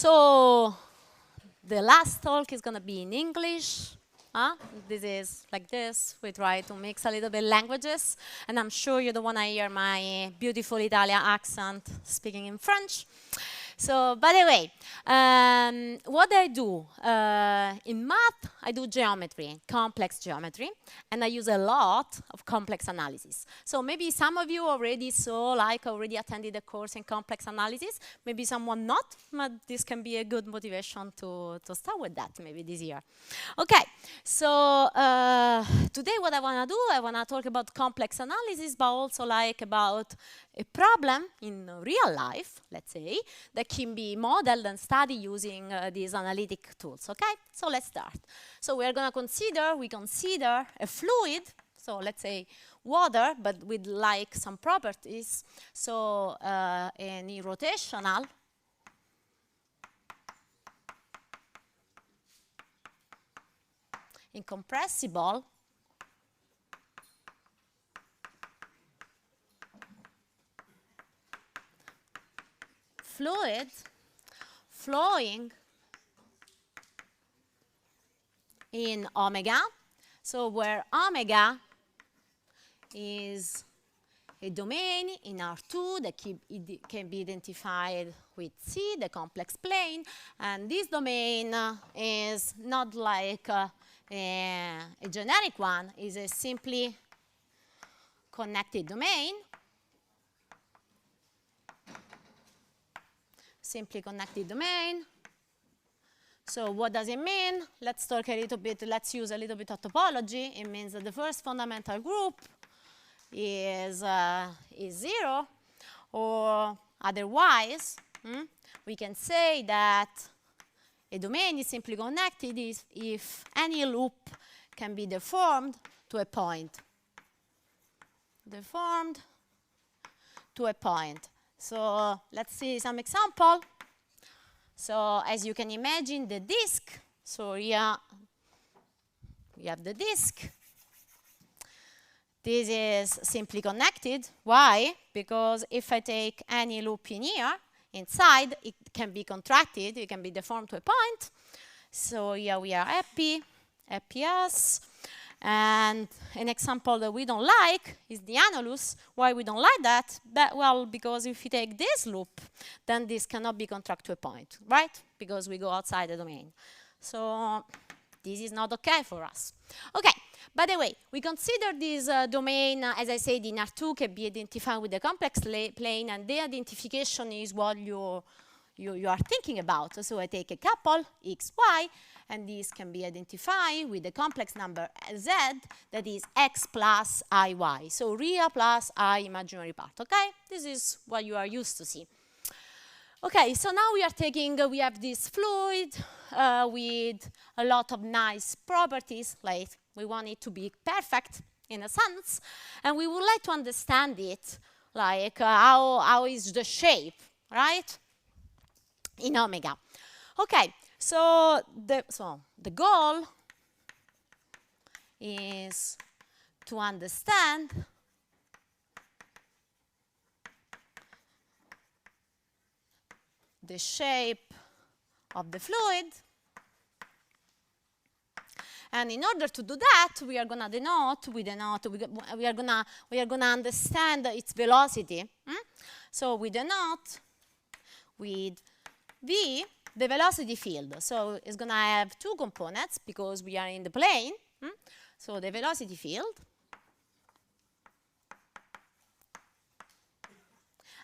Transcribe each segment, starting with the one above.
So the last talk is going to be in English. This is like this. We try to mix a little bit languages. And I'm sure you don't want to hear my beautiful Italian accent speaking in French. So, by the way, what I do in math, I do geometry, complex geometry, and I use a lot of complex analysis. So maybe some of you already already attended a course in complex analysis. Maybe someone not, but this can be a good motivation to start with that maybe this year. Okay, so today what I want to do, I want to talk about complex analysis, but also like about a problem in real life, let's say, that can be modeled and studied using these analytic tools, okay? So let's start. So we consider a fluid, so let's say water, but with like some properties. So an irrotational, incompressible, fluid flowing in omega, so where omega is a domain in R2 that can be identified with C, the complex plane, and this domain is not like a generic one, is a simply connected domain. Simply connected domain. So what does it mean? Let's talk a little bit, let's use a little bit of topology. It means that the first fundamental group is 0, or otherwise, we can say that a domain is simply connected if any loop can be deformed to a point. Deformed to a point. So let's see some example. So as you can imagine, the disk, so here we have the disk. This is simply connected. Why? Because if I take any loop in here, inside, it can be contracted, it can be deformed to a point. So here we are happy, happy-s. And an example that we don't like is the annulus. Why we don't like that? Well, because if you take this loop, then this cannot be contracted to a point, right? Because we go outside the domain. So this is not okay for us. Okay, by the way, we consider this domain, as I said, in R2 can be identified with the complex plane, and the identification is what you are thinking about. So I take a couple, x, y, and this can be identified with the complex number z, that is x plus iy. So real plus I imaginary part, okay? This is what you are used to see. Okay, so now we have this fluid with a lot of nice properties, like we want it to be perfect in a sense, and we would like to understand it, like how is the shape, right? In omega. Okay, so the goal is to understand the shape of the fluid. And in order to do that, we are going to denote, we are going to understand its velocity. So we denote with V, the velocity field. So it's going to have two components because we are in the plane. So the velocity field.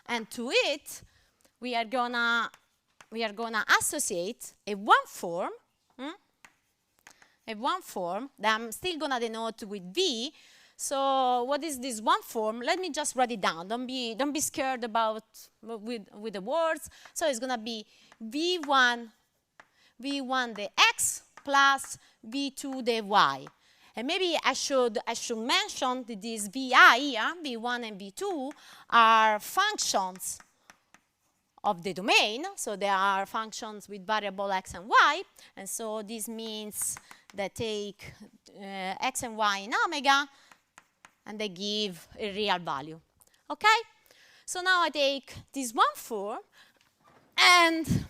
And to it, we are gonna associate a one form that I'm still going to denote with V. So what is this one form? Let me just write it down. Don't be scared about with the words. So it's going to be V1 the x plus V2 the y. And maybe I should mention that these VI here, V1 and V2, are functions of the domain. So they are functions with variable x and y. And so this means that take x and y in omega, and they give a real value. Okay? So now I take this one form, and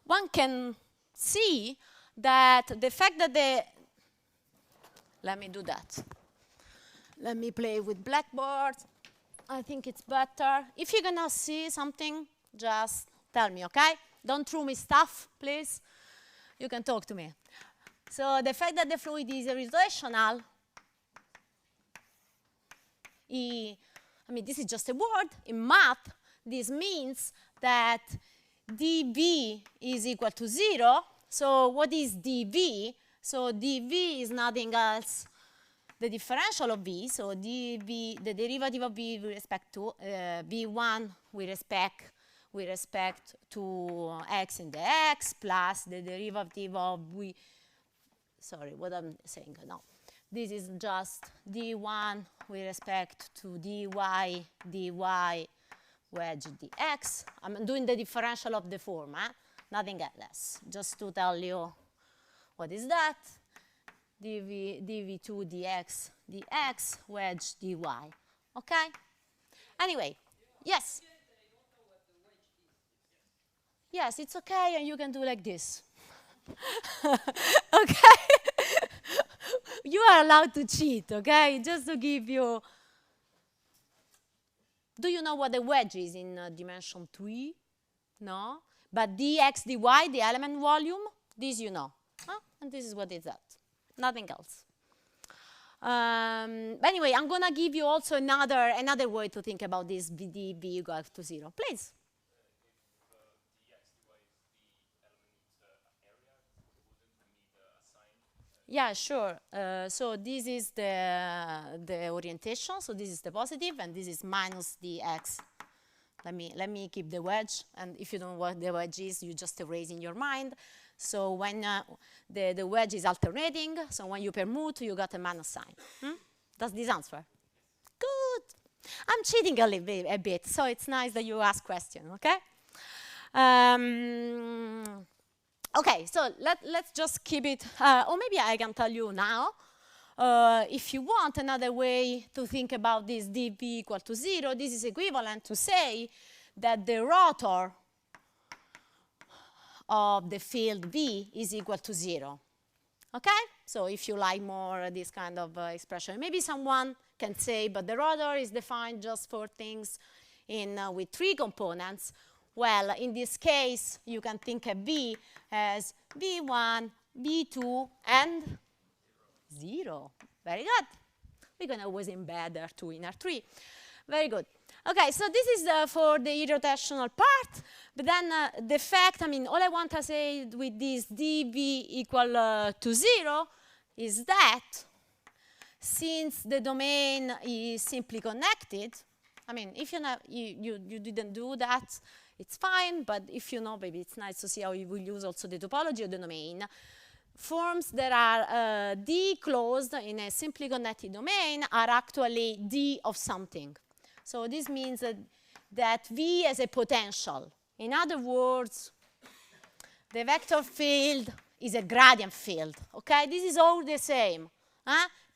one can see that the fact that let me do that. Let me play with blackboard. I think it's better. If you're gonna see something, just tell me, okay? Don't throw me stuff, please. You can talk to me. So the fact that the fluid is irrotational, I mean, this is just a word. In math, this means that dv is equal to 0. So what is dv? So dv is nothing else the differential of v. So dv, the derivative of v with respect to v1 with respect to x in the x plus the derivative of v. Sorry, what I'm saying, no. This is just d1 with respect to dy wedge dx. I'm doing the differential of the form, nothing else. Just to tell you what is that. dv2 dx wedge dy. Okay? Anyway, yes? Yes, it's okay, and you can do like this. Okay? You are allowed to cheat, okay? Just to give you... Do you know what the wedge is in dimension 3? No? But dx dy, the element volume, this you know. Huh? And this is what it's at. Nothing else. But anyway, I'm going to give you also another way to think about this dv equal to 0. Please. Yeah, sure. So this is the orientation. So this is the positive, and this is minus dx. Let me keep the wedge. And if you don't know what the wedge is, you just erase in your mind. So when the wedge is alternating, so when you permute, you got a minus sign. Does this answer? Good. I'm cheating a bit, so it's nice that you ask questions, okay? Okay, so let's just keep it, or maybe I can tell you now, if you want another way to think about this dv equal to 0, this is equivalent to say that the rotor of the field V is equal to 0. Okay? So if you like more this kind of expression, maybe someone can say, but the rotor is defined just for things with 3 components. Well, in this case, you can think of V as V1, V2, and 0. Very good. We can always embed R2 in R3. Very good. Okay, so this is for the irrotational part. But then the fact, I mean, all I want to say with this dv equal to 0 is that since the domain is simply connected, I mean, if you didn't do that, it's fine. But if you know, maybe it's nice to see how you will use also the topology of the domain. Forms that are D closed in a simply connected domain are actually D of something. So this means that V has a potential. In other words, the vector field is a gradient field. Okay, this is all the same.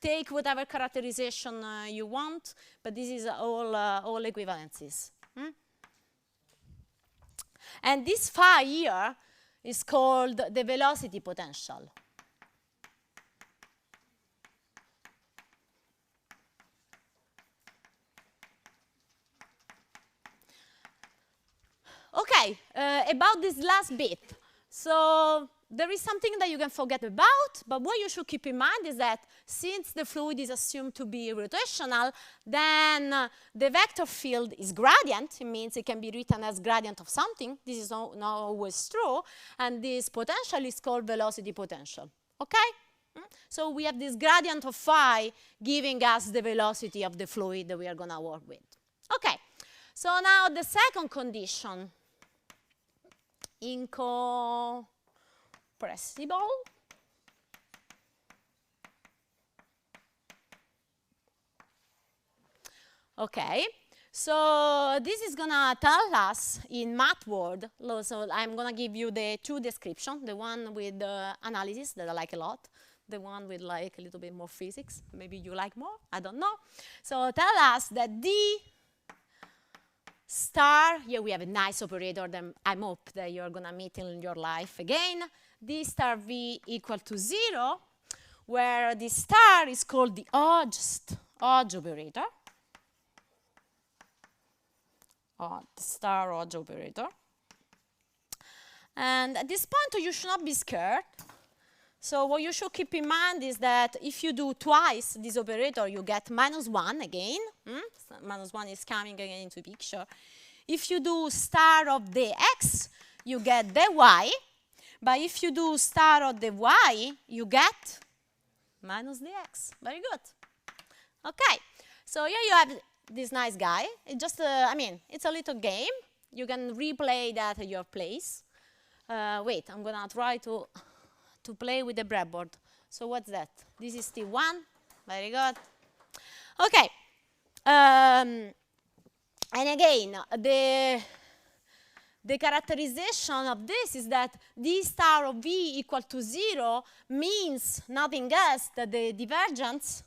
Take whatever characterization you want, but this is all equivalencies. And this phi here is called the velocity potential. Okay, about this last bit. So there is something that you can forget about, but what you should keep in mind is that since the fluid is assumed to be rotational, then the vector field is gradient. It means it can be written as gradient of something. This is not always true. And this potential is called velocity potential. Okay? So we have this gradient of phi giving us the velocity of the fluid that we are going to work with. Okay. So now the second condition, incompressible. Okay, so this is gonna tell us in math word. So I'm gonna give you the 2 descriptions, the one with analysis that I like a lot, the one with like a little bit more physics. Maybe you like more, I don't know. So tell us that D star, here we have a nice operator that I hope that you're going to meet in your life again, d star v equal to 0, where the star is called the Hodge operator. The star Hodge operator. And at this point, you should not be scared. So what you should keep in mind is that if you do twice this operator, you get -1 again. So -1 is coming again into picture. If you do star of the x, you get the y. But if you do star of the y, you get minus the x. Very good. Okay. So here you have this nice guy. It just, I mean, it's a little game. You can replay that at your place. Wait, I'm gonna try to play with the breadboard. So what's that? This is T1. Very good. Okay. And again, the characterization of this is that d star of v equal to 0 means nothing else than the divergence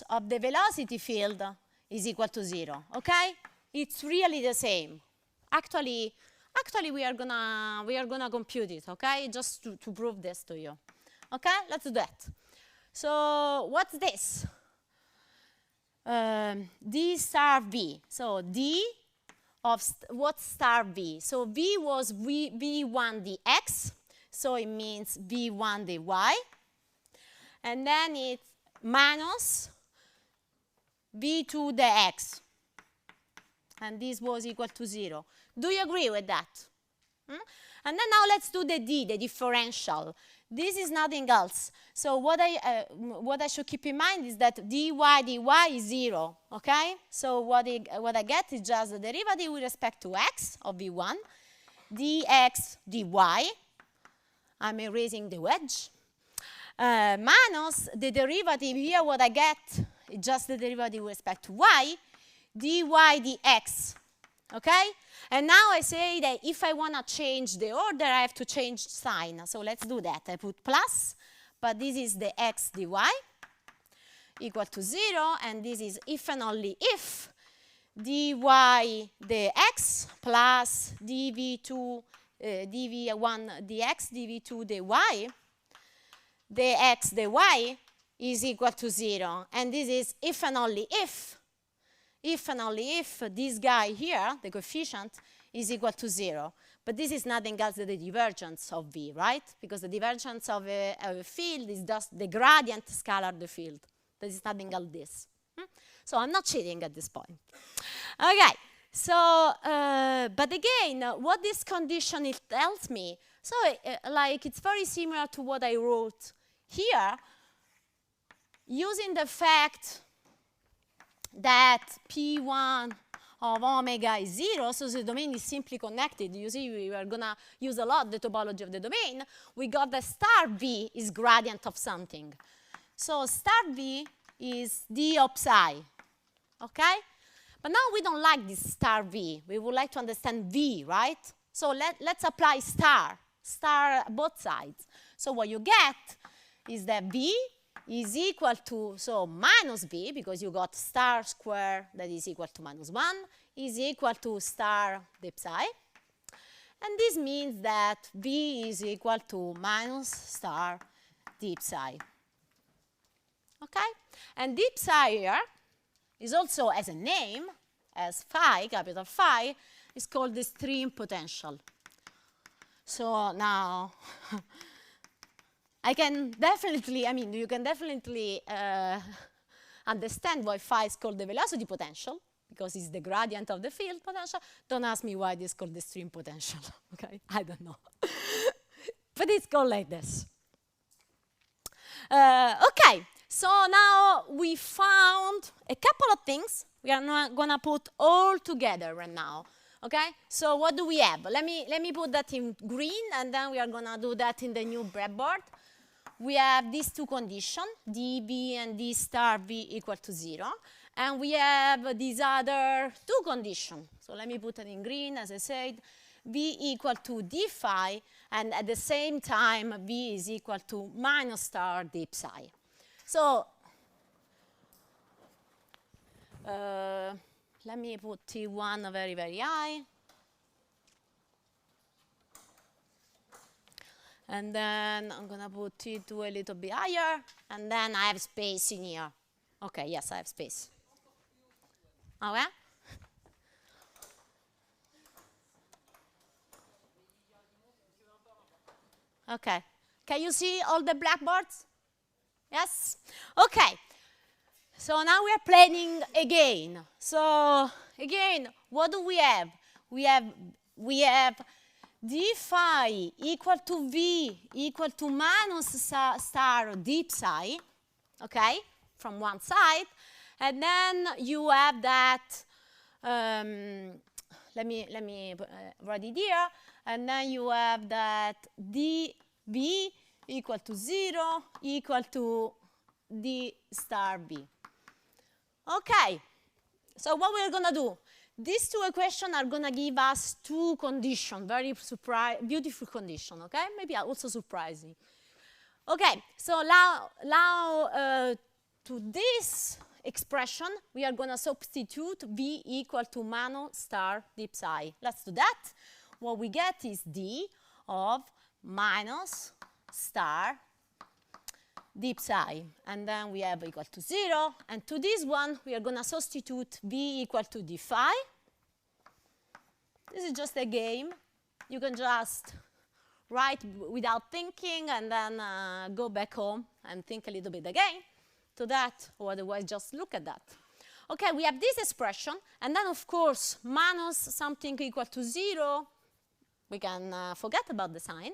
of the velocity field is equal to 0. Okay? It's really the same. Actually, we are gonna compute it, okay? Just to prove this to you. Okay, let's do that. So what's this? D star V. So D of what's star V? So V was V1 dx, so it means V1 dy. And then it's minus V2 dx. And this was equal to 0. Do you agree with that? And then now let's do the D, the differential. This is nothing else. So what I should keep in mind is that dy is 0, okay? So what I get is just the derivative with respect to x of v1, dx dy. I'm erasing the wedge. Minus the derivative here, what I get is just the derivative with respect to y, dy dx. Okay? And now I say that if I want to change the order, I have to change sign. So let's do that. I put plus, but this is the x dy equal to 0, and this is if and only if dy dx plus dv2 dv1 dx dv2 dy dx dy is equal to 0. And this is if and only if this guy here, the coefficient, is equal to 0. But this is nothing else than the divergence of V, right? Because the divergence of a field is just the gradient scalar of the field. There is nothing else this. So I'm not cheating at this point. Okay, so, but again, what this condition it tells me, so like it's very similar to what I wrote here, using the fact that P1 of omega is 0, so the domain is simply connected. You see, we are going to use a lot the topology of the domain. We got that star V is gradient of something. So star V is d of psi, okay? But now we don't like this star V. We would like to understand V, right? So let's apply star both sides. So what you get is that V is equal to, so minus V, because you got star square that is equal to -1, is equal to star d psi. And this means that V is equal to minus star d psi. Okay? And d psi here is also, as a name, as phi, capital Phi, is called the stream potential. So now, I can definitely, I mean, you can definitely understand why phi is called the velocity potential, because it's the gradient of the field potential. Don't ask me why this is called the stream potential, okay? I don't know. But it's called like this. Okay, so now we found a couple of things. We are not gonna put all together right now. Okay, so what do we have? Let me put that in green, and then we are gonna do that in the new breadboard. We have these two conditions, dv and d star v equal to 0. And we have these other two conditions. So let me put it in green, as I said, v equal to d phi, and at the same time, v is equal to minus star d psi. So let me put T1 very, very high. And then I'm going to put T2 a little bit higher. And then I have space in here. OK, yes, I have space. OK? OK. Can you see all the blackboards? Yes? OK. So now we are planning again. So again, what do we have? We have d phi equal to v equal to minus star d psi, okay, from one side. And then you have that, let me write it here. And then you have that dv equal to 0 equal to d star b. Okay, so what we're going to do? These two equations are going to give us two conditions, very beautiful conditions, okay? Maybe also surprising. Okay, so now to this expression, we are going to substitute v equal to minus star d psi. Let's do that. What we get is d of minus star d psi. And then we have equal to 0. And to this one, we are going to substitute v equal to d phi. This is just a game. You can just write without thinking and then go back home and think a little bit again to that, or otherwise just look at that. OK, we have this expression. And then, of course, minus something equal to 0. We can forget about the sign.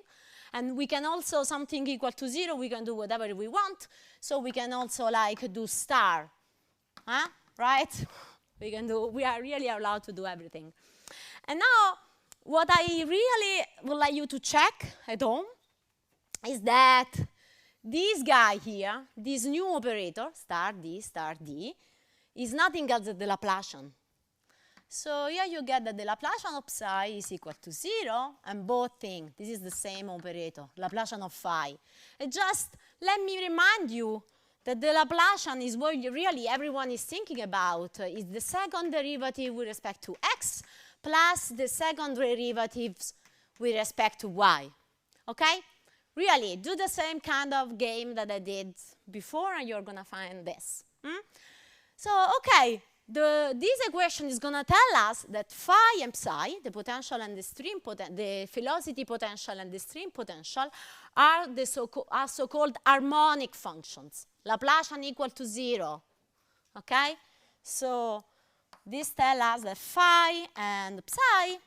And we can also, something equal to 0, we can do whatever we want. So we can also, like, do star. Right? We are really allowed to do everything. And now, what I really would like you to check at home is that this guy here, this new operator, star d, is nothing else than the Laplacian. So here you get that the Laplacian of psi is equal to 0, and both things, this is the same operator, Laplacian of phi. And just let me remind you that the Laplacian is what really everyone is thinking about, is the second derivative with respect to x plus the second derivatives with respect to y. Okay? Really, do the same kind of game that I did before, and you're going to find this. So, okay. This equation is going to tell us that phi and psi, the potential and the stream the velocity potential and the stream potential, are so-called harmonic functions. Laplacian equal to 0. Okay? So this tells us that phi and psi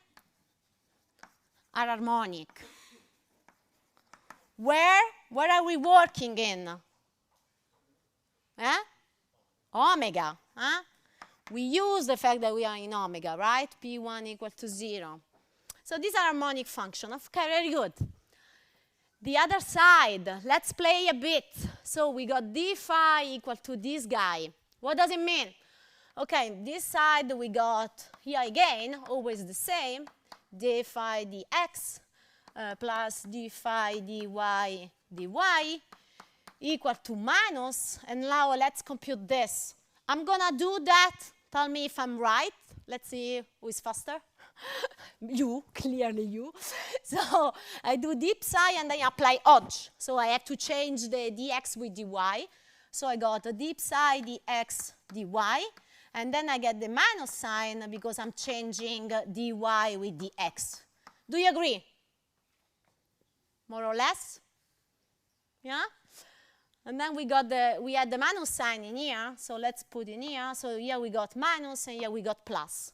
are harmonic. Where are we working in? Omega. We use the fact that we are in omega, right? P1 equal to 0. So these are harmonic functions. Okay, very good. The other side, let's play a bit. So we got d phi equal to this guy. What does it mean? Okay, this side we got here again, always the same, d phi dx plus d phi dy equal to minus, and now let's compute this. I'm going to do that. Tell me if I'm right. Let's see who is faster. You, clearly you. So I do d psi and then apply odds. So I have to change the dx with dy. So I got a d psi dx dy. And then I get the minus sign because I'm changing dy with dx. Do you agree? More or less? Yeah? And then we had the minus sign in here, so let's put in here. So here we got minus, and here we got plus.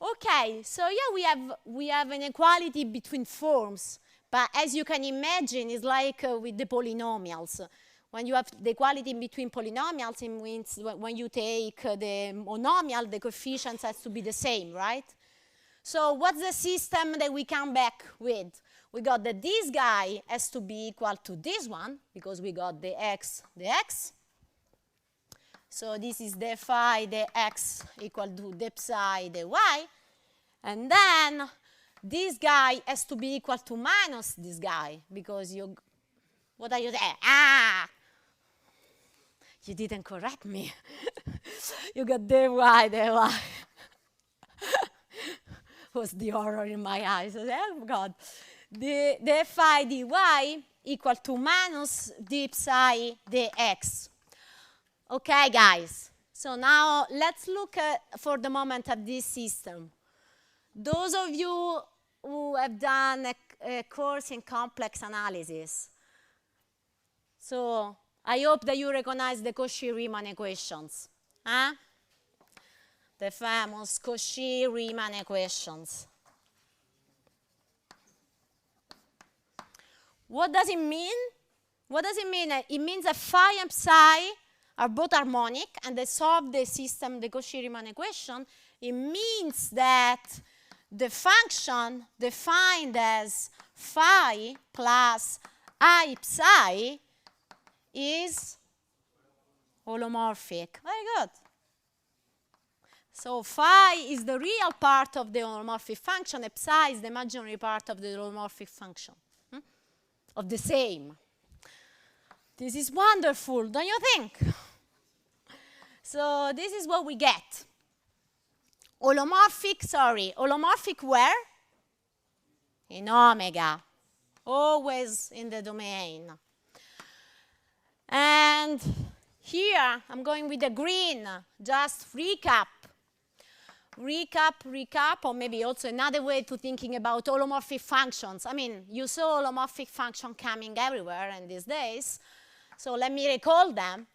Okay, so here we have an equality between forms, but as you can imagine, it's like with the polynomials. When you have the equality between polynomials, it means when you take the monomial, the coefficients has to be the same, right? So what's the system that we come back with? We got that this guy has to be equal to this one, because we got the x. So this is the phi, the x equal to the psi, the y. And then this guy has to be equal to minus this guy, because what are you saying? You didn't correct me. You got dy, dy. Was the horror in my eyes. Oh, God. The phi dy equal to minus d psi dx. Okay, guys. So now let's look for the moment at this system. Those of you who have done a course in complex analysis, so I hope that you recognize the Cauchy-Riemann equations. Huh? The famous Cauchy-Riemann equations. What does it mean? What does it mean? It means that phi and psi are both harmonic and they solve the system, the Cauchy-Riemann equation. It means that the function defined as phi plus I psi is holomorphic. Very good. So phi is the real part of the holomorphic function, and psi is the imaginary part of the holomorphic function. Of the same. This is wonderful, don't you think? So this is what we get. Holomorphic where? In omega. Always in the domain. And here, I'm going with the green, just recap, or maybe also another way to thinking about holomorphic functions. I mean, you saw holomorphic function coming everywhere in these days, so let me recall them.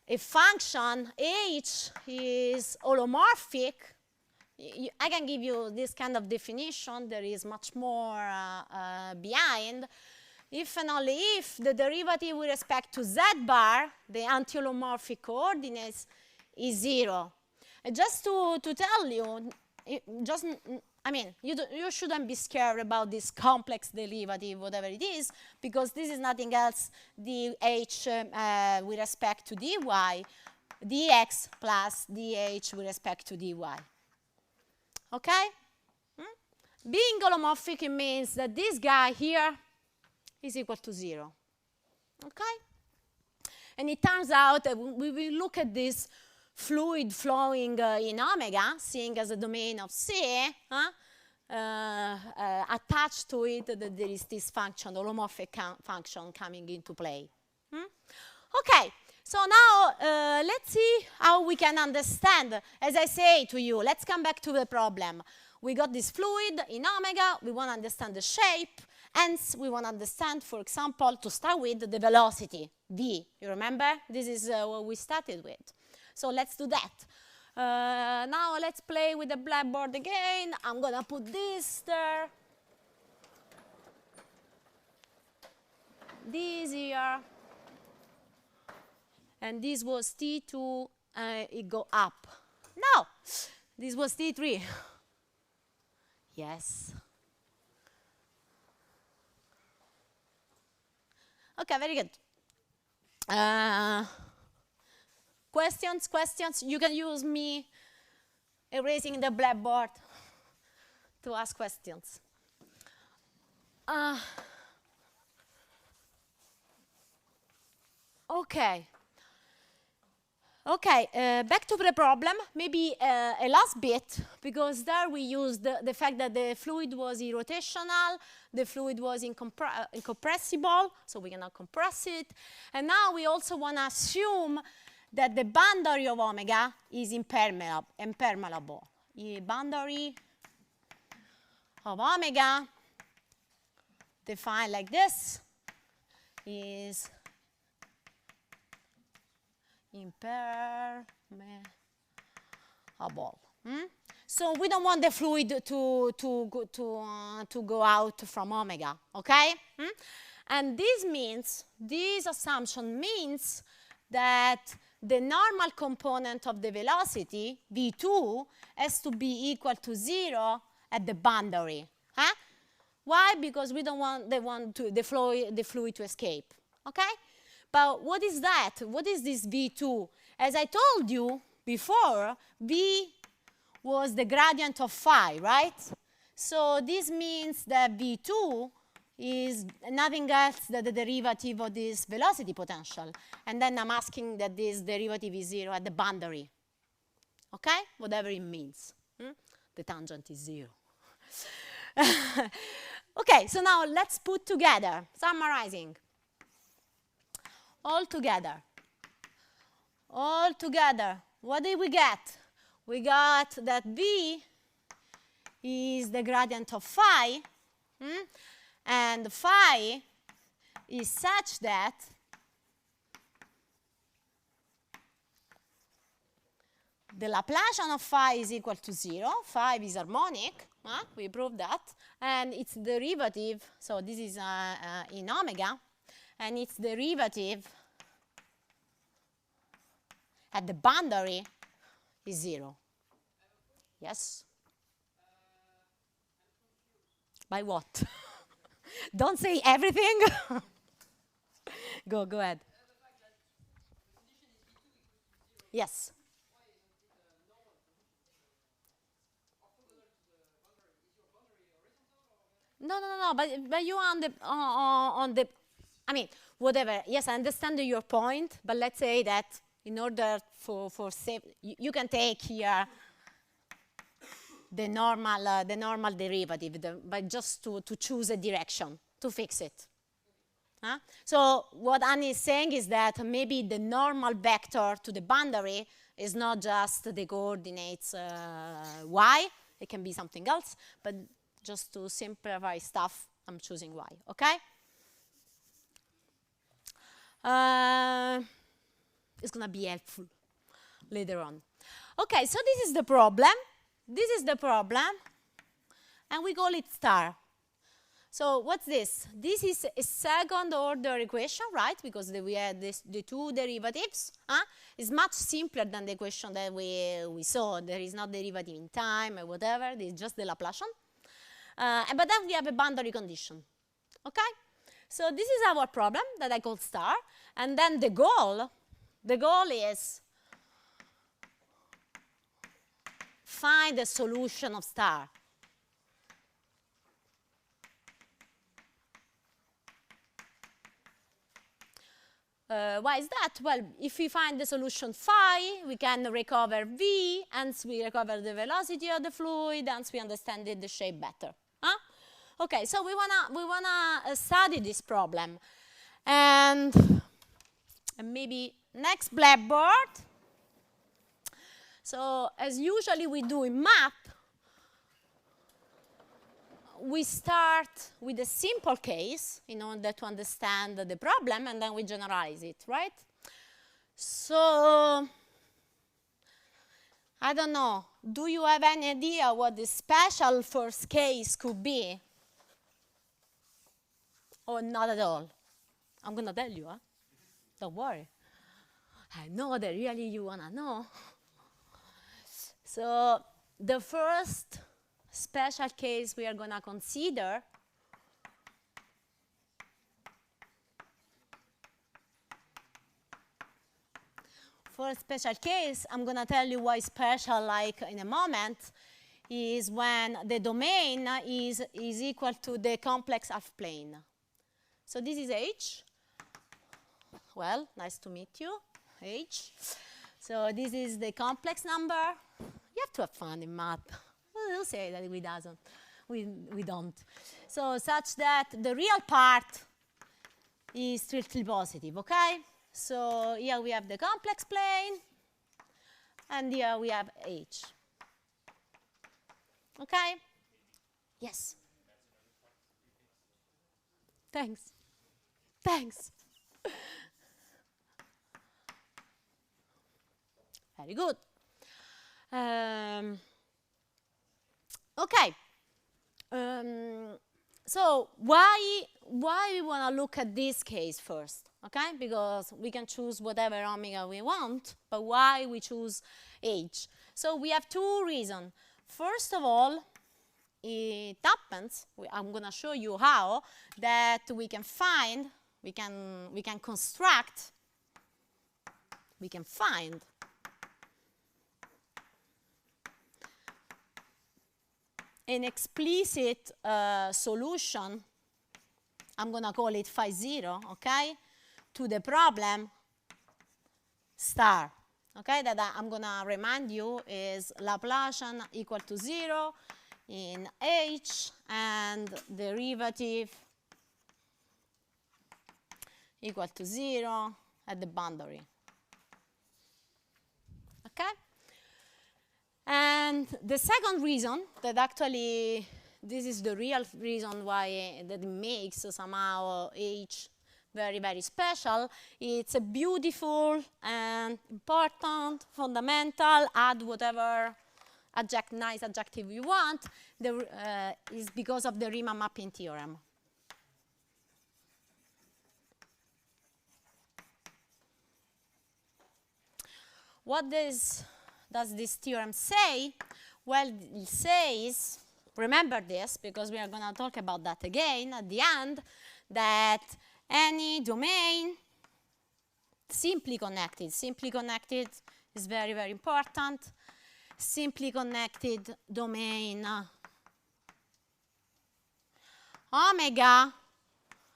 A function h is holomorphic. I can give you this kind of definition. There is much more behind. If and only if the derivative with respect to z bar, the anti-holomorphic coordinates, is 0. Just to tell you, you shouldn't be scared about this complex derivative, whatever it is, because this is nothing else the h with respect to dy, dx plus dh with respect to dy. Okay? Being holomorphic, it means that this guy here is equal to 0. Okay? And it turns out that we will look at this fluid flowing in omega, seeing as a domain of C, attached to it, that there is this function, the holomorphic function coming into play. Okay, so now let's see how we can understand. As I say to you, let's come back to the problem. We got this fluid in omega, we want to understand the shape, hence we want to understand, for example, to start with, the velocity, v. You remember? This is what we started with. So let's do that. Now let's play with the blackboard again. I'm going to put this there. This here. And this was T2, it go up. No, this was T3. Yes. Okay, very good. Questions? You can use me erasing the blackboard to ask questions. Okay. Back to the problem, maybe a last bit, because there we used the fact that the fluid was irrotational, the fluid was incompressible, so we cannot compress it. And now we also want to assume that the boundary of omega is impermeable. The boundary of omega, defined like this, is impermeable. So we don't want the fluid to go out from omega, okay? And this assumption means that the normal component of the velocity, v2, has to be equal to 0 at the boundary. Why? Because we don't want the fluid to escape, okay? But what is that? What is this v2? As I told you before, v was the gradient of phi, right? So this means that v2 is nothing else than the derivative of this velocity potential. And then I'm asking that this derivative is 0 at the boundary. Okay? Whatever it means. The tangent is 0. Okay, so now let's put together, summarizing. All together, what did we get? We got that V is the gradient of phi, and phi is such that the Laplacian of phi is equal to 0. Phi is harmonic. We proved that. And its derivative, so this is in omega, and its derivative at the boundary is 0. Yes? By what? Don't say everything. Go ahead. Yes. No, but you on the, I mean, whatever. Yes, I understand your point, but let's say that in order for you can take here the normal derivative, but just to choose a direction to fix it. So what Annie is saying is that maybe the normal vector to the boundary is not just the coordinates y, it can be something else, but just to simplify stuff, I'm choosing y, okay? It's going to be helpful later on. Okay, so this is the problem. This is the problem, and we call it star. So what's this? This is a second order equation, right? Because we had the two derivatives. It's much simpler than the equation that we saw. There is no derivative in time or whatever. It's just the Laplacian. But then we have a boundary condition. Okay? So this is our problem that I call star. And then the goal is find the solution of star. Why is that? Well, if we find the solution phi, we can recover v, hence we recover the velocity of the fluid, hence we understand the shape better. Okay, so we wanna study this problem, and maybe next blackboard. So as usually we do in math, we start with a simple case in order to understand the problem, and then we generalize it, right? So I don't know. Do you have any idea what the special first case could be? Or not at all? I'm going to tell you, Don't worry. I know that really you want to know. So the first special case we are going to consider for a special case, I'm going to tell you why special, like in a moment, is when the domain is equal to the complex half plane. So this is H. Well, nice to meet you, H. So this is the complex number. You have to have fun in math. We'll say that we don't. So such that the real part is strictly positive, okay? So here we have the complex plane, and here we have H. Okay? Yes? Thanks. Thanks. Very good. Okay. So why we want to look at this case first? Okay, because we can choose whatever omega we want, but why we choose H? So we have two reasons. First of all, it happens, I'm going to show you how, that we can find an explicit solution I'm going to call it phi 0, okay, to the problem star, okay, that I'm going to remind you is Laplacian equal to 0 in H and derivative equal to 0 at the boundary. Okay? And the second reason that actually this is the real reason why that makes somehow H very, very special. It's a beautiful and important, fundamental, add whatever nice adjective you want, is because of the Riemann mapping theorem. What does this theorem say? Well, it says, remember this, because we are going to talk about that again at the end, that any domain simply connected is very, very important. Simply connected domain omega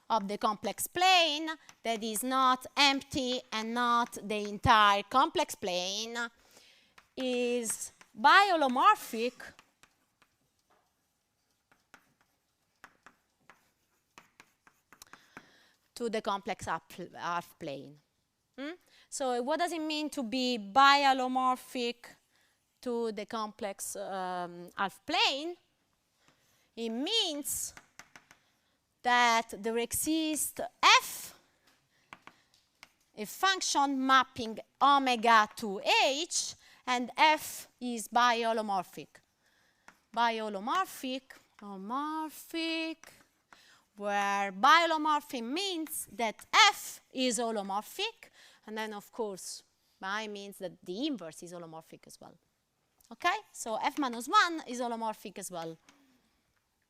of the complex plane that is not empty and not the entire complex plane is biholomorphic to the complex half plane. So what does it mean to be biholomorphic to the complex half plane? It means that there exists f, a function mapping omega to h, and f is biholomorphic. Biholomorphic, where biholomorphic means that f is holomorphic, and then of course bi means that the inverse is holomorphic as well. Okay, so f minus 1 is holomorphic as well.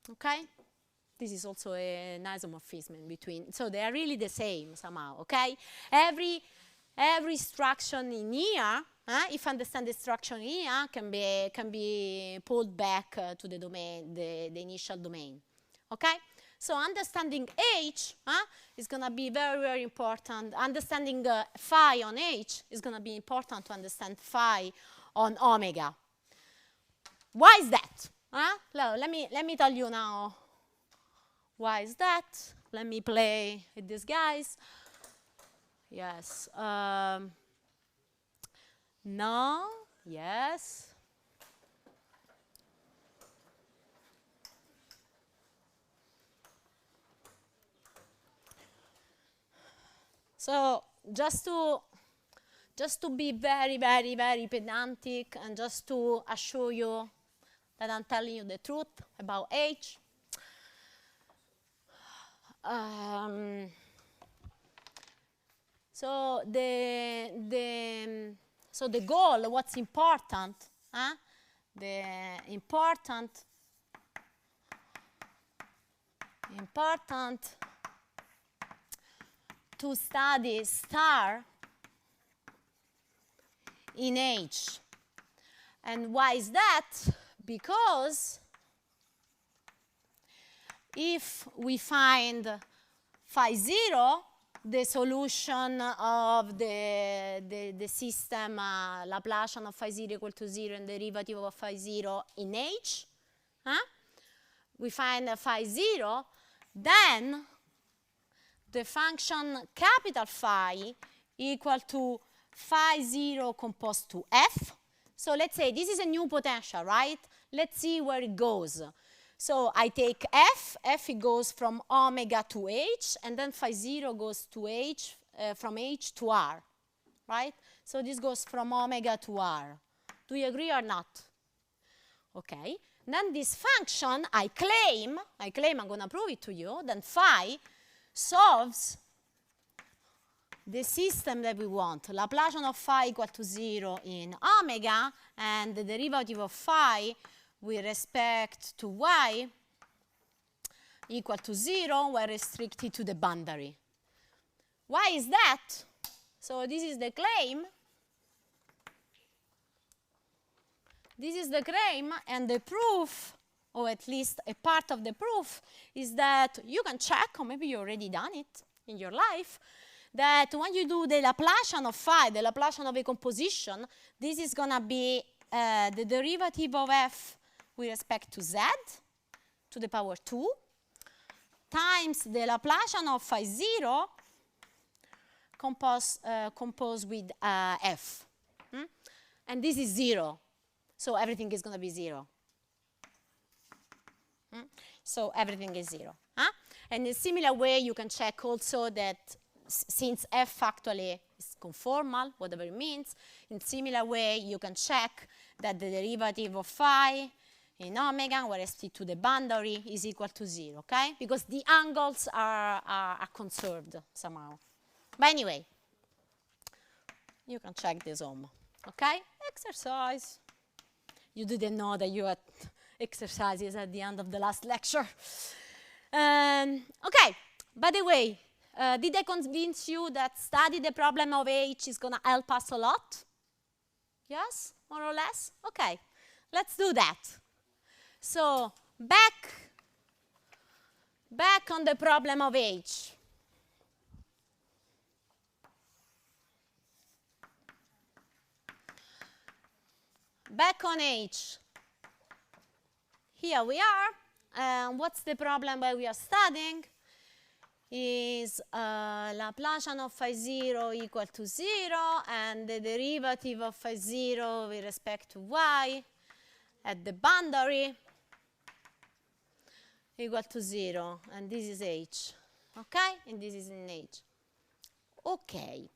Okay, this is also an isomorphism in between, so they are really the same somehow. Okay, every instruction in here, if you understand the structure in here, can be pulled back to the domain, the initial domain. Okay, so understanding h is going to be very, very important. Understanding phi on h is going to be important to understand phi on omega. Why is that? Let me tell you now. Why is that? Let me play with these guys. Yes. No. Yes. So just to be very, very, very pedantic and just to assure you that I'm telling you the truth about H. So the goal, what's important, the important to study star in H. And why is that? Because if we find phi 0, the solution of the system Laplacian of phi 0 equal to 0 and derivative of phi 0 in H, we find phi 0, then the function capital phi equal to phi 0 composed to f. So let's say this is a new potential, right? Let's see where it goes. So I take f, it goes from omega to h, and then phi 0 goes to h, from h to r, right? So this goes from omega to r. Do you agree or not? Okay. Then this function, I claim, I'm going to prove it to you, then phi solves the system that we want. Laplacian of phi equal to 0 in omega, and the derivative of phi with respect to y equal to 0 when restricted to the boundary. Why is that? So this is the claim. This is the claim, and the proof or at least a part of the proof, is that you can check, or maybe you already done it in your life, that when you do the Laplacian of phi, the Laplacian of a composition, this is going to be the derivative of f with respect to z to the power 2 times the Laplacian of phi 0 composed with f. And this is 0. So everything is going to be 0. So everything is 0. And in a similar way, you can check also that since f factually is conformal, whatever it means, in similar way, you can check that the derivative of phi in omega, whereas t to the boundary is equal to 0, okay? Because the angles are conserved somehow. But anyway, you can check this home, okay? Exercise. You didn't know that you had exercises at the end of the last lecture. Okay, by the way, did I convince you that study the problem of H is going to help us a lot? Yes, more or less? Okay, let's do that. So, back on the problem of H. Back on H. Here we are. What's the problem that we are studying? Is Laplacian of phi 0 equal to 0, and the derivative of phi 0 with respect to y at the boundary equal to 0, and this is H, okay? And this is in H. Okay.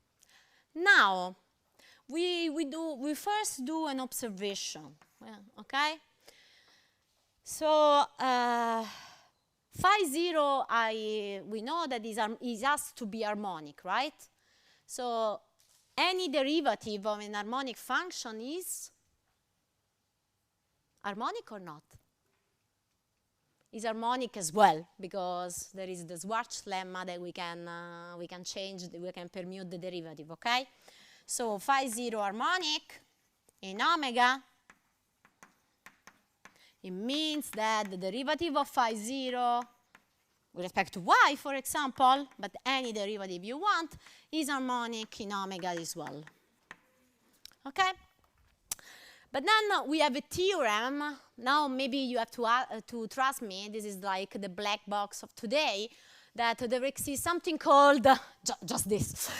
Now, we first do an observation, okay? So, phi 0, we know that it has to be harmonic, right? So any derivative of an harmonic function is harmonic or not? Is harmonic as well, because there is the Schwarz lemma that we can change, we can permute the derivative, okay? So phi 0 harmonic in omega, it means that the derivative of phi 0 with respect to y, for example, but any derivative you want, is harmonic in omega as well. Okay? But then we have a theorem. Now maybe you have to trust me. This is like the black box of today, that there exists something called, just this.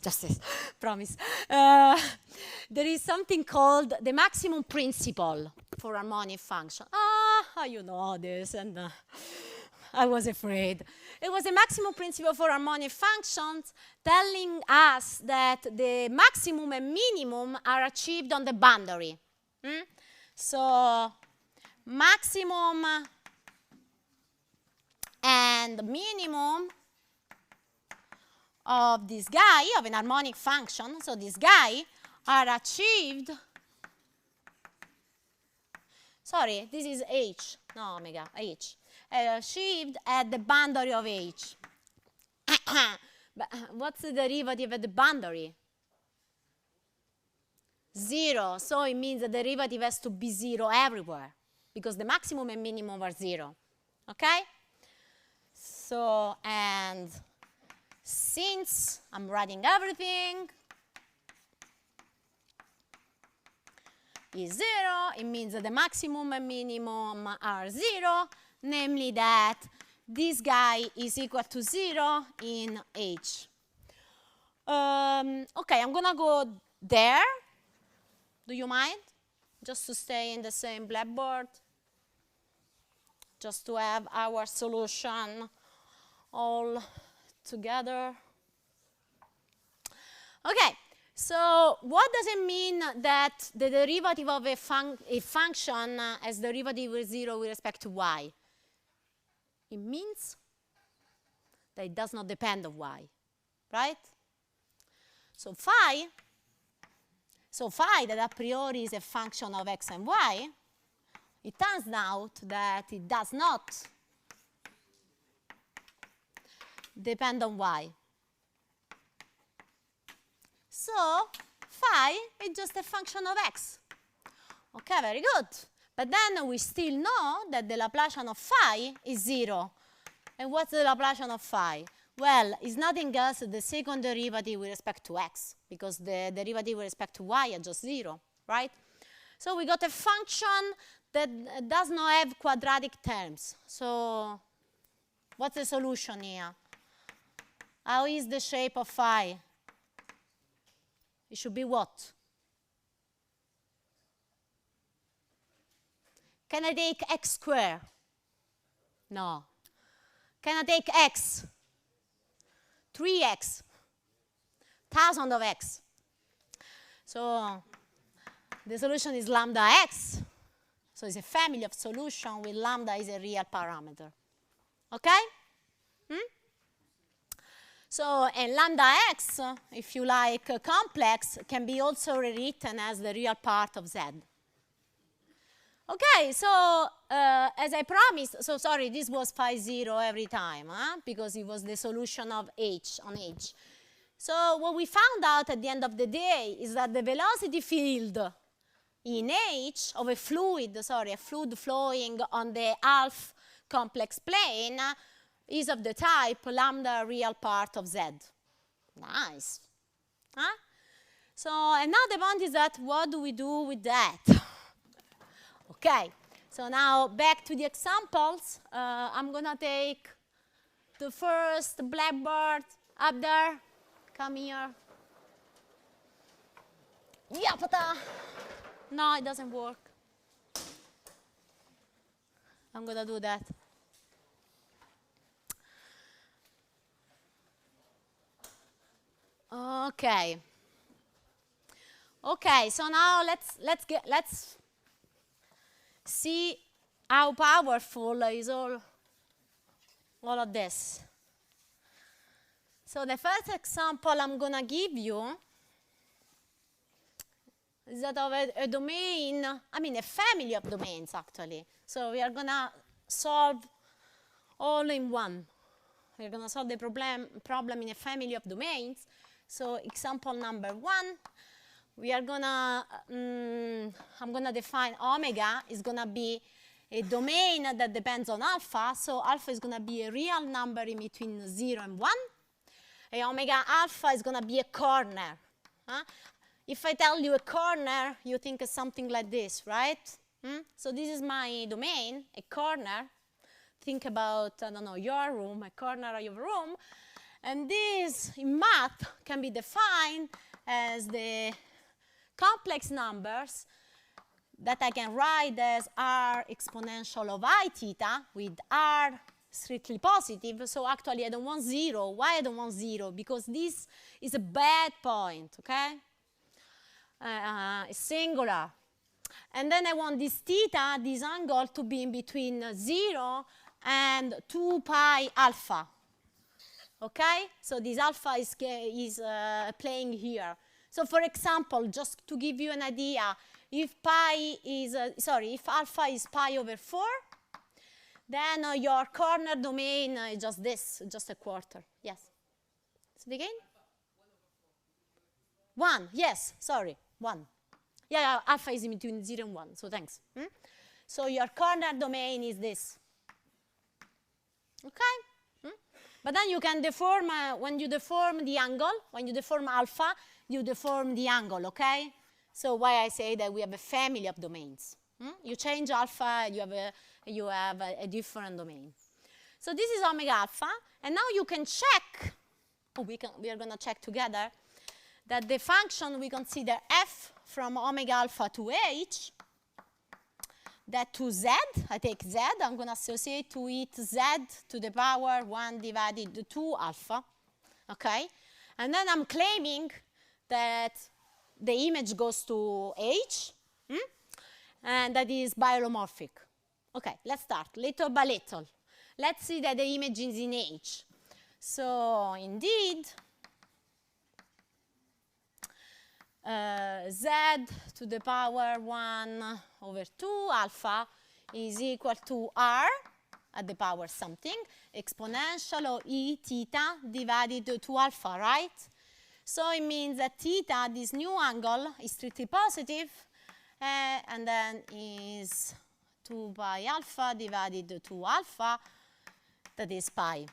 Just this, promise. There is something called the maximum principle for harmonic function. You know this, and I was afraid. It was a maximum principle for harmonic functions telling us that the maximum and minimum are achieved on the boundary. So maximum and minimum of this guy, of an harmonic function, so this guy, are achieved, sorry, this is H, no omega, H, achieved at the boundary of H. But what's the derivative at the boundary? 0, so it means the derivative has to be 0 everywhere, because the maximum and minimum are 0, okay? So, and since I'm writing everything is 0, it means that the maximum and minimum are 0, namely that this guy is equal to 0 in H. Okay, I'm going to go there. Do you mind? Just to stay in the same blackboard. Just to have our solution all together. Okay, so what does it mean that the derivative of a function has derivative with 0 with respect to y? It means that it does not depend on y, right? So phi that a priori is a function of x and y, it turns out that it does not depend on y. So phi is just a function of x. Okay, very good. But then we still know that the Laplacian of phi is 0. And what's the Laplacian of phi? Well, it's nothing else than the second derivative with respect to x, because the derivative with respect to y is just 0, right? So we got a function that does not have quadratic terms. So what's the solution here? How is the shape of phi? It should be what? Can I take x squared? No. Can I take x? 3x. 1,000 of x. So the solution is lambda x. So it's a family of solution with lambda is a real parameter. Okay? So, and lambda x, if you like, complex, can be also rewritten as the real part of z. Okay, so as I promised, so sorry, this was phi 0 every time, because it was the solution of h on h. So what we found out at the end of the day is that the velocity field in h of a fluid flowing on the half complex plane is of the type lambda real part of z. Nice. Huh? So another point is that what do we do with that? Okay, so now back to the examples. I'm going to take the first blackboard up there. Come here. Yapata. No, it doesn't work. I'm going to do that. Okay. Okay, so now let's see how powerful is all of this. So the first example I'm going to give you is that of a domain, a family of domains, actually. So we are going to solve all in one. We're going to solve the problem in a family of domains. So example number 1. We are gonna, I'm gonna define omega is gonna be a domain that depends on alpha. So alpha is gonna be a real number in between 0 and 1. And omega alpha is gonna be a corner. If I tell you a corner, you think of something like this, right? So this is my domain, a corner. Think about, I don't know, your room, a corner of your room. And this, in math, can be defined as the complex numbers that I can write as r exponential of I theta with r strictly positive. So actually I don't want 0. Why I don't want 0? Because this is a bad point, okay? It's singular. And then I want this theta, this angle, to be in between 0 and 2 pi alpha. Okay? So this alpha is playing here. So for example, just to give you an idea, if if alpha is pi over 4, then your corner domain is just this, just a quarter. Yes? Let's begin? 1, yes, sorry, 1. Yeah, alpha is in between 0 and 1, so thanks. So your corner domain is this. Okay? But then you can deform, when you deform the angle, when you deform alpha, you deform the angle, okay? So why I say that we have a family of domains. You change alpha, you have a different domain. So this is omega alpha, and now you can check, we are going to check together, that the function we consider f from omega alpha to h, that to z, I take z, I'm going to associate to it z to the power 1 divided 2 alpha, okay? And then I'm claiming that the image goes to h, and that is biholomorphic. Okay, let's start little by little. Let's see that the image is in h. So indeed, z to the power 1 over 2 alpha is equal to r at the power something, exponential of e theta divided 2 alpha, right? So it means that theta, this new angle, is strictly positive, and then is 2 pi alpha divided 2 alpha, that is pi.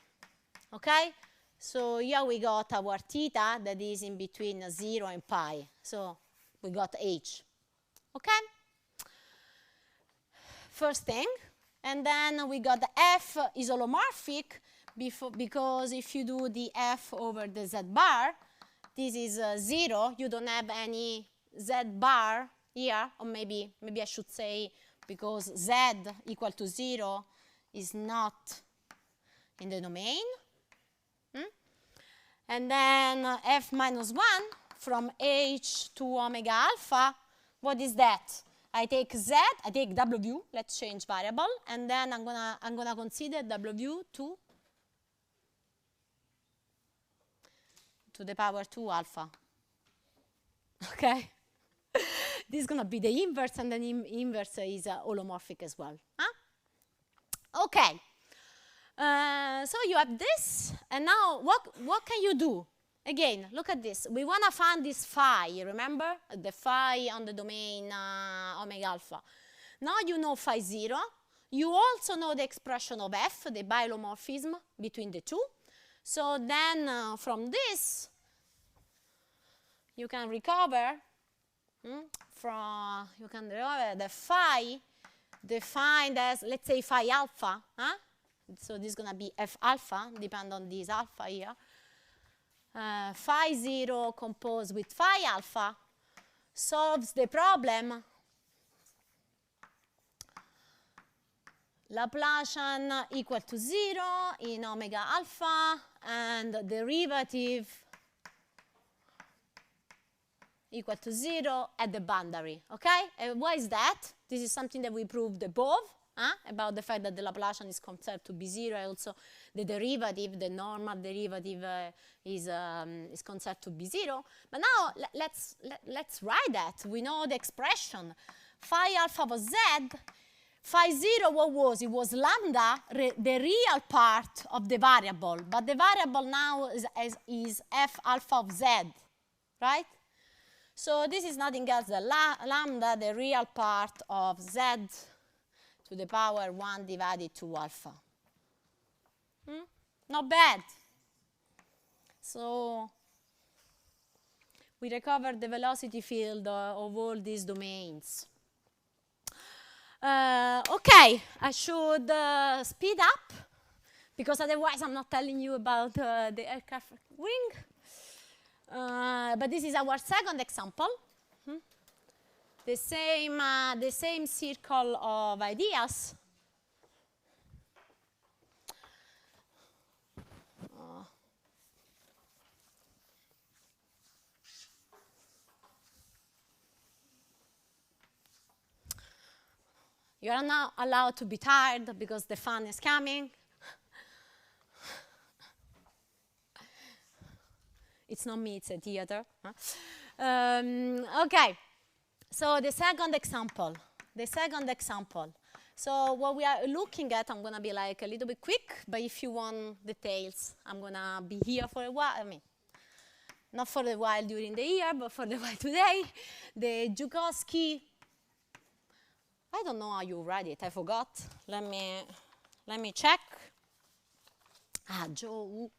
Okay? So here we got our theta that is in between 0 and pi. So we got h. Okay? First thing. And then we got the f is holomorphic because if you do the f over the z bar, this is 0. You don't have any z bar here, or maybe I should say because z equal to 0 is not in the domain. And then f minus 1 from h to omega alpha, what is that? I take z, I take w, let's change variable, and then I'm gonna consider w to the power 2 alpha. Okay? This is gonna be the inverse, and then inverse is holomorphic as well. Huh? Okay. So you have this, and now what can you do? Again, look at this. We want to find this phi, remember? The phi on the domain omega alpha. Now you know phi 0. You also know the expression of f, the biholomorphism between the two. So then from this, you can recover the phi defined as, let's say, phi alpha. Huh? So this is going to be f alpha, depend on this alpha here. Phi 0 composed with phi alpha solves the problem Laplacian equal to 0 in omega alpha and derivative equal to 0 at the boundary. Okay? And why is that? This is something that we proved above. About the fact that the Laplacian is considered to be 0, also the derivative, the normal derivative is considered to be 0. But now let's write that. We know the expression. Phi alpha was z. Phi 0, what was? It was lambda, the real part of the variable. But the variable now is f alpha of z, right? So this is nothing else than lambda, the real part of z to the power 1 divided 2 alpha. Not bad. So we recovered the velocity field of all these domains. Okay, I should speed up, because otherwise I'm not telling you about the aircraft wing. But this is our second example. The same circle of ideas. You are not allowed to be tired because the fun is coming. It's not me, it's a theater. Okay. So the second example. So what we are looking at, I'm going to be like a little bit quick, but if you want details, I'm going to be here for a while. I mean, not for a while during the year, but for a while today. The Jogos. I don't know how you write it. I forgot. Let me check. Joe.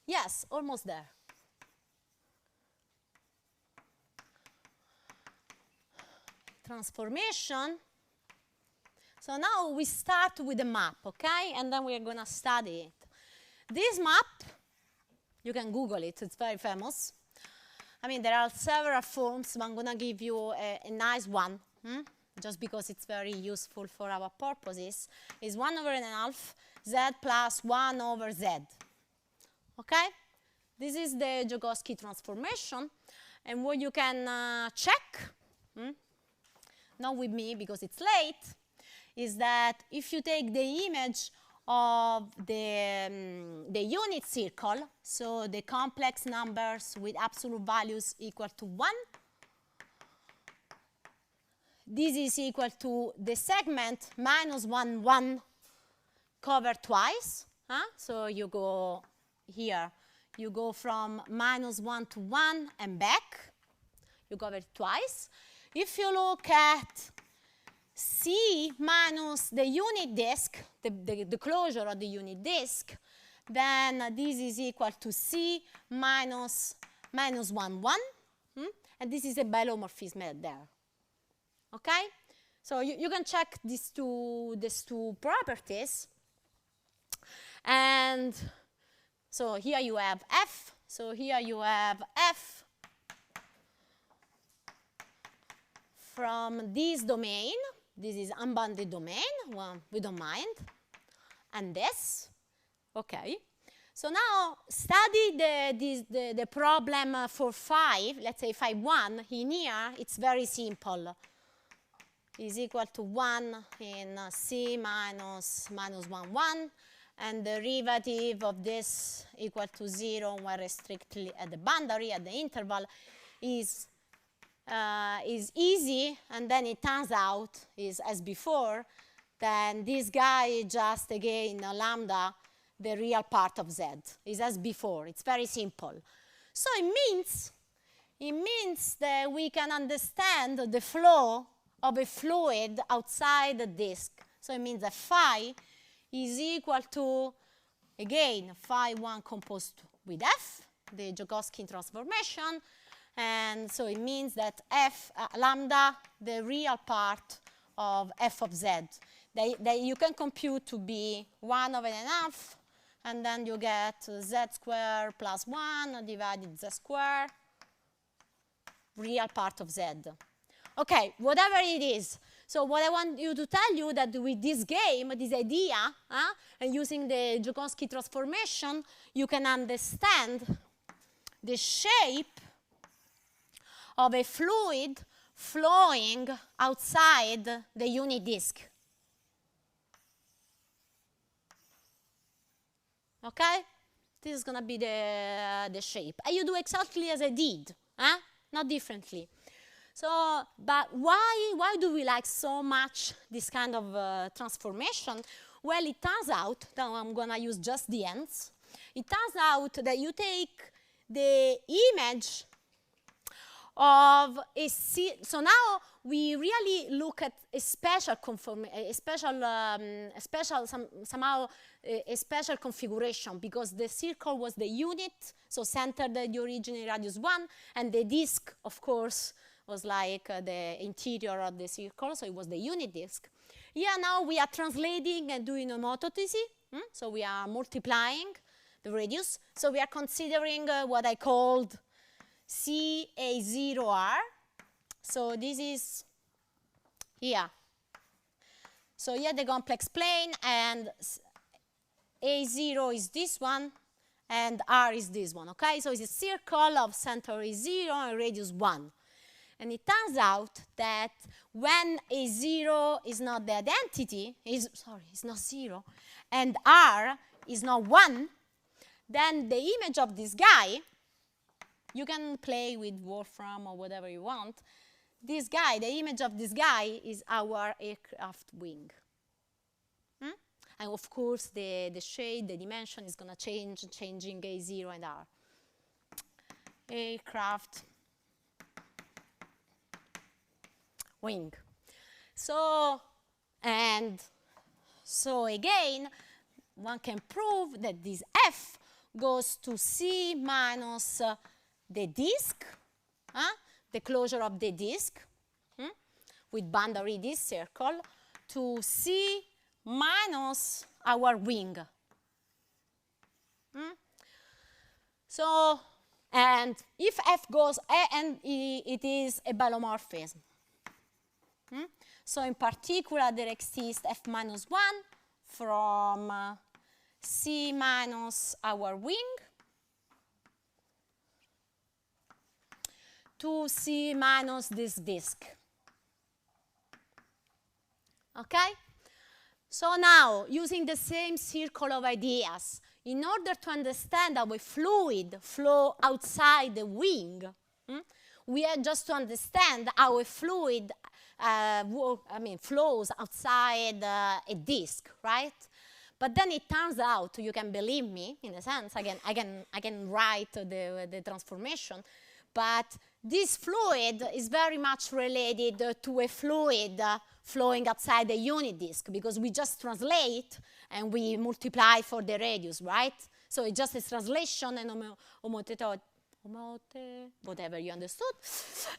Yes, almost there. Transformation. So now we start with the map, okay? And then we are going to study it. This map, you can Google it. It's very famous. I mean, there are several forms, but I'm going to give you a nice one, just because it's very useful for our purposes. It's 1 over n½ z plus 1 over z. Okay? This is the Jogos transformation. And what you can check, not with me because it's late, is that if you take the image of the unit circle, so the complex numbers with absolute values equal to 1, this is equal to the segment minus 1, 1 covered twice. So you go here, you go from minus 1 to 1 and back. You cover it twice. If you look at C minus the unit disk, the closure of the unit disk, then this is equal to C minus 1, 1. And this is a biholomorphism there. Okay? So you can check these two properties. And so here you have F. So here you have F from this domain. This is unbounded domain. Well, we don't mind. And this. Okay. So now study the problem for phi. Let's say phi 1 in here. It's very simple. Is equal to 1 in C minus 1, 1. And the derivative of this equal to 0 when strictly at the boundary, at the interval, is easy. And then it turns out, is as before, then this guy is just, again, lambda, the real part of Z. Is as before. It's very simple. So it means that we can understand the flow of a fluid outside the disk. So it means that phi is equal to, again, phi 1 composed with F, the Jogos transformation. And so it means that F, lambda, the real part of F of Z, that you can compute to be 1/2, and then you get Z squared plus 1 divided Z squared, real part of Z. Okay, whatever it is. So what I want you to tell you that with this game, this idea, and using the Jogos transformation, you can understand the shape of a fluid flowing outside the unit disk. Okay? This is going to be the shape. And you do exactly as I did, not differently. So, but why do we like so much this kind of transformation? Well, it turns out, now I'm going to use just the ends. It turns out that you take the image of a so now we really look at a special special configuration, because the circle was the unit, so centered at the original radius 1, and the disk, of course, was like the interior of the circle, so it was the unit disk. Here now we are translating and doing homotopy, so we are multiplying the radius. So we are considering what I called CA0R. So this is here. So here the complex plane, and A0 is this one, and R is this one, okay? So it's a circle of center is 0 and radius 1. And it turns out that when A0 is not the identity, it's not 0, and R is not 1, then the image of this guy, you can play with Wolfram or whatever you want, this guy, the image of this guy is our aircraft wing. And of course, the shade, the dimension is going to change, changing A0 and R. Aircraft wing. So again, one can prove that this F goes to C minus the disk, the closure of the disk, with boundary this circle, to C minus our wing. So, and if F goes, and it is a biholomorphism. So in particular, there exists F minus 1 from C minus our wing to C minus this disk. Okay? So now, using the same circle of ideas, in order to understand how a fluid flows outside the wing, we have just to understand how a fluid flows outside a disk, right? But then it turns out, you can believe me, in a sense, I can write the transformation, but this fluid is very much related to a fluid flowing outside the unit disk, because we just translate and we multiply for the radius, right? So it's just a translation and whatever you understood.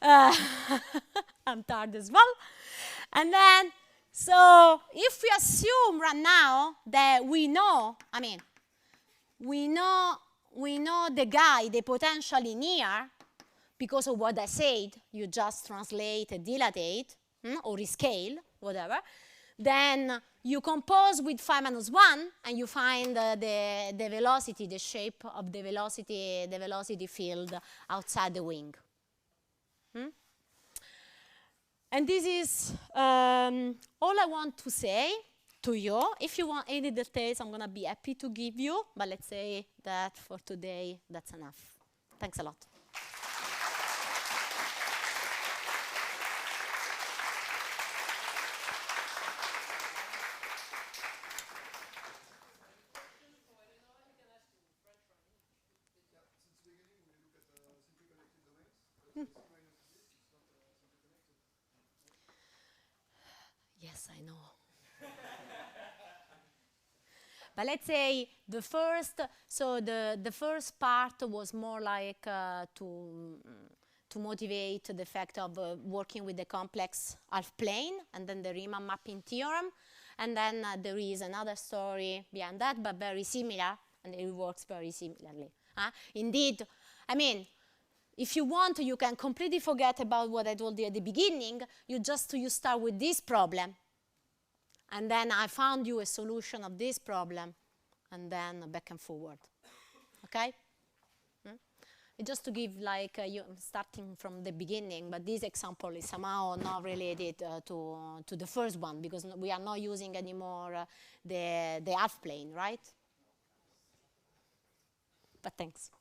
I'm tired as well. And then, so if we assume right now that we know, I mean, we know the guy, the potentially near, because of what I said, you just translate, dilatate, or rescale, whatever. Then you compose with phi minus 1, and you find the velocity, the shape of the velocity field outside the wing. And this is all I want to say to you. If you want any details, I'm going to be happy to give you. But let's say that for today, that's enough. Thanks a lot. Yes, I know. But let's say the first part was more like to motivate the fact of working with the complex half plane, and then the Riemann mapping theorem, and then there is another story behind that, but very similar, and it works very similarly. Indeed, I mean, if you want, you can completely forget about what I told you at the beginning. You start with this problem, and then I found you a solution of this problem, and then back and forward. Okay? Just to give, like, you starting from the beginning, but this example is somehow not related to the first one, because we are not using anymore the half plane, right? But thanks.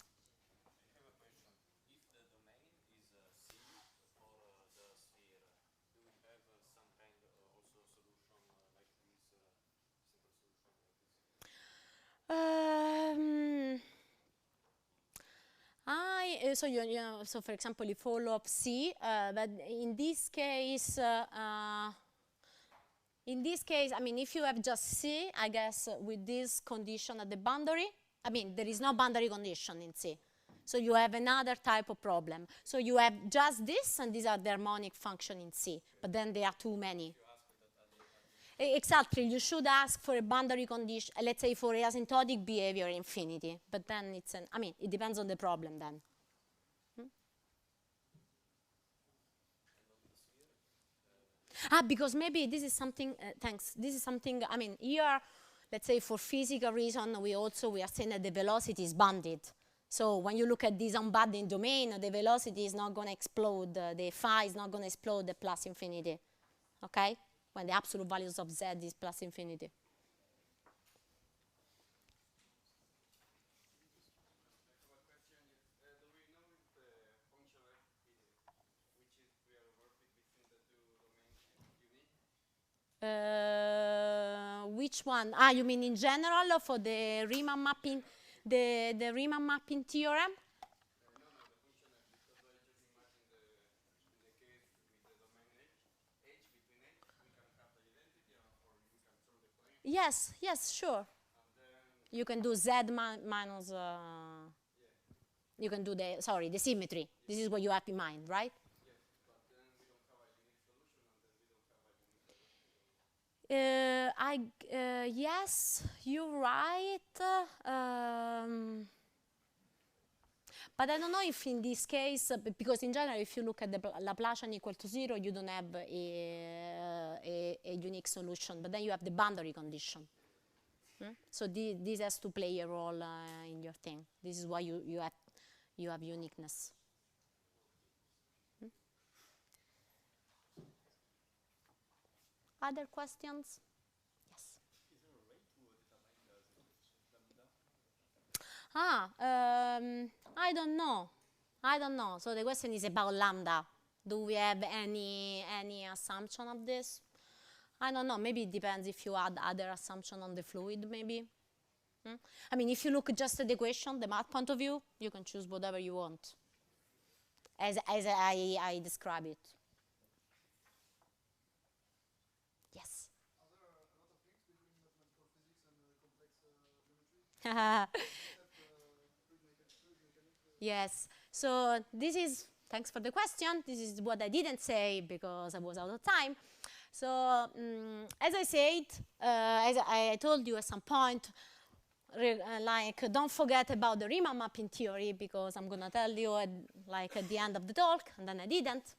So for example, you follow up C, but in this case, I mean, if you have just C, I guess with this condition at the boundary, I mean, there is no boundary condition in C. So you have another type of problem. So you have just this, and these are the harmonic function in C, but then there are too many. Exactly, you should ask for a boundary condition, let's say for asymptotic behavior infinity, but then it's I mean, it depends on the problem then. Because maybe this is something, thanks, this is something, I mean, here, let's say for physical reason, we are saying that the velocity is bounded. So when you look at this unbounded domain, the velocity is not going to explode, the phi is not going to explode at plus infinity, okay? When the absolute values of z is plus infinity. Which one? You mean in general or for the Riemann mapping, the Riemann mapping theorem? Yes, yes, sure. You can do z minus, you can do the symmetry. This is what you have in mind, right? Yes, you're right. But I don't know if in this case, because in general, if you look at the Laplacian equal to 0, you don't have a unique solution, but then you have the boundary condition. So this has to play a role in your thing. This is why you have uniqueness. Other questions? Yes. Is there a way to determine the lambda? I don't know. I don't know. So the question is about lambda. Do we have any assumption of this? I don't know. Maybe it depends if you add other assumption on the fluid, maybe. I mean, if you look just at the equation, the math point of view, you can choose whatever you want, as I describe it. Yes. So this is, thanks for the question. This is what I didn't say because I was out of time. So as I said, as I told you at some point, don't forget about the Riemann mapping theory because I'm going to tell you at the end of the talk, and then I didn't.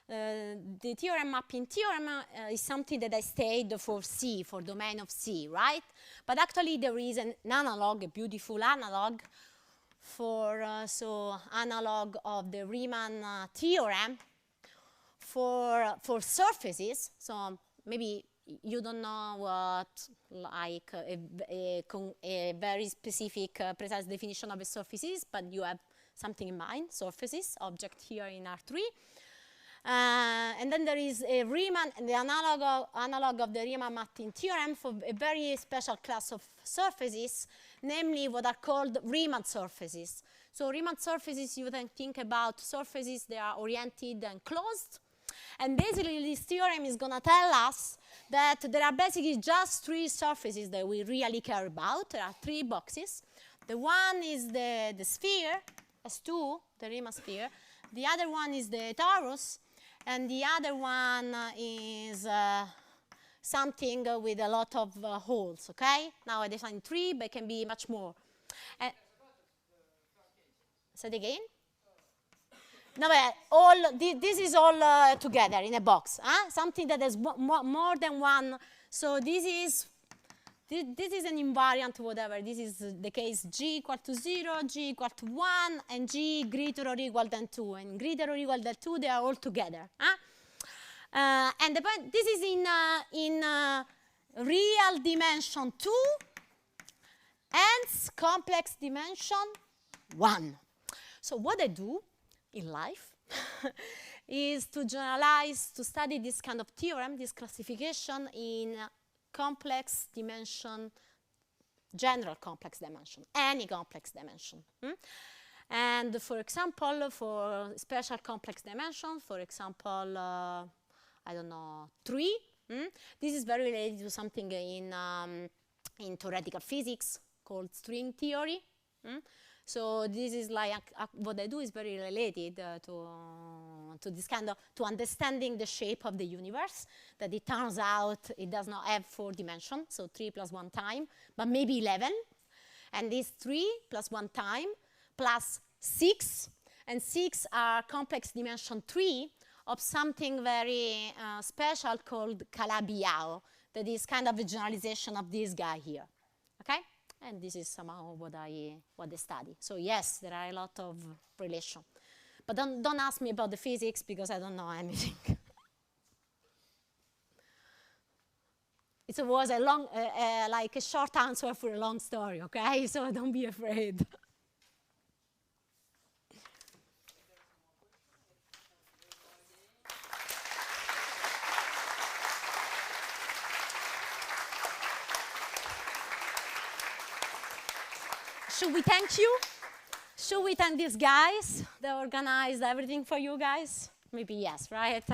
The theorem mapping theorem is something that I stated for C, for domain of C, right? But actually there is an analog, a beautiful analog for, analog of the Riemann theorem for surfaces. So maybe you don't know what a very specific, precise definition of a surface is, but you have something in mind, surfaces, object here in R3. And then there is a Riemann, the analog of the Riemann mapping theorem for a very special class of surfaces, namely what are called Riemann surfaces. So Riemann surfaces, you can think about surfaces, they are oriented and closed. And basically this theorem is going to tell us that there are basically just three surfaces that we really care about. There are three boxes. The one is the sphere, S2, the Riemann sphere. The other one is the torus. And the other one is something with a lot of holes, okay? Now I define three, but it can be much more. Say it again? No, but this is all together in a box. Huh? Something that has more than one. So this is an invariant, whatever. This is the case G equal to 0, G equal to 1, and G greater or equal than 2. And greater or equal than 2, they are all together. Huh? And the point, this is in real dimension 2, hence complex dimension 1. So what I do in life is to generalize, to study this kind of theorem, this classification in complex dimension, general complex dimension, any complex dimension. And for example, for special complex dimension, for example, I don't know, 3, this is very related to something in theoretical physics called string theory. So this is like what I do is very related to this kind of, to understanding the shape of the universe, that it turns out it does not have 4 dimensions, so 3 plus 1 time, but maybe 11. And this 3 plus 1 time plus 6, and 6 are complex dimension 3 of something very special called Calabi-Yau, that is kind of a generalization of this guy here, okay? And this is somehow what I study. So yes, there are a lot of relation. But don't ask me about the physics because I don't know anything. It was a long, like a short answer for a long story, okay? So don't be afraid. Should we thank you? Should we thank these guys that organized everything for you guys? Maybe yes, right?